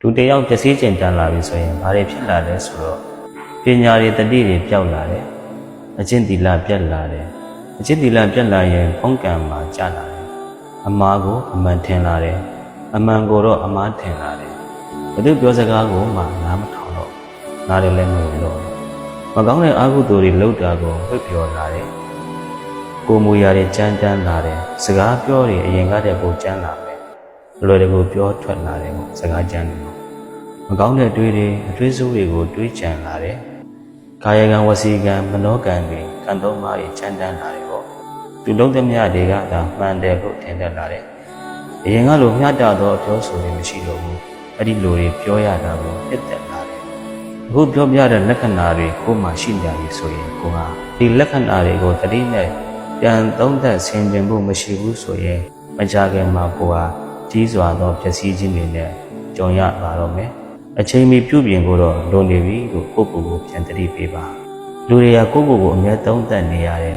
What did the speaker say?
လူတယောက်ပျက်စီးကျင်တန်လာပြီဆိုရင်ဘာတွေဖြစ်လာလဲဆိုတော့ပညာတွေတတိတွေပျောက်လာတယ်အကျင့်သီလပြတ်လာတယ်အကျင့်သီလပြတ်လာရင်ဖုံးကံမှာကျလာတယ်အမှားကိုအမှန်ထင်လာတယ်အမှန်ကိုတော့အမှားထင်လာတယ်ဘယ်သူပြောစကားကိုမှနားမထောင်တော့နားတယ်လည်းမဝင်တော့မကောင်းတဲ့အာဟုသူတွေလှုပ်တာကိုဝှက်ပြောလာတယ်ကိုမူရာတွေကြမ်းတမ်းလာတယ်စကားပြောတွေအရင်ကတည်းကပိုကြမ်းလာမယ်အလွယ်တကူပြောထွက်လာတယ်ပေါ့စကားကြမ်းတယ်မကောင်းတဲ့တွေးတွေအတွေးစိုးတွေကိုတွေးကြံလာတယ်ကာယကံဝစီကံမနောကံတွေကံသုံးပါးတွေကြမ်းတမ်းလာတယ်ပေါ့သူလုံးသမျှတွေကဒါမှန်တယ်လို့ထင်တတ်လာတယ်အရင်ကလိုမျှတသောအပြောဆိုတွေမရှိတော့ဘူးအဲ့ဒီလိုတွေပြောရတာကိုနှစ်သက်လာတယ်အခုပြောပြတဲ့လက္ခဏာတွေကိုမှရှိနေပြီဆိုရင်ကိုဟာဒီလက္ခဏာတွေကိုတတိနဲ့ပြန်သုံးသပ်ဆင်ခြင်ဖို့မရှိဘူးဆိုရင်မကြခင်မှာကိုဟာကြီးစွာသောပျက်စီးခြင်းတွေနဲ့ကြုံရပါတော့မယ်အချိန်မီပြုပြင်ဖို့တော့လိုနေပြီလို့ကိုယ့်ကိုယ်ကိုပြန်တတိပေးပါလူတွေကကိုယ့်ကိုယ်ကိုအမြဲသုံးသပ်နေရတယ်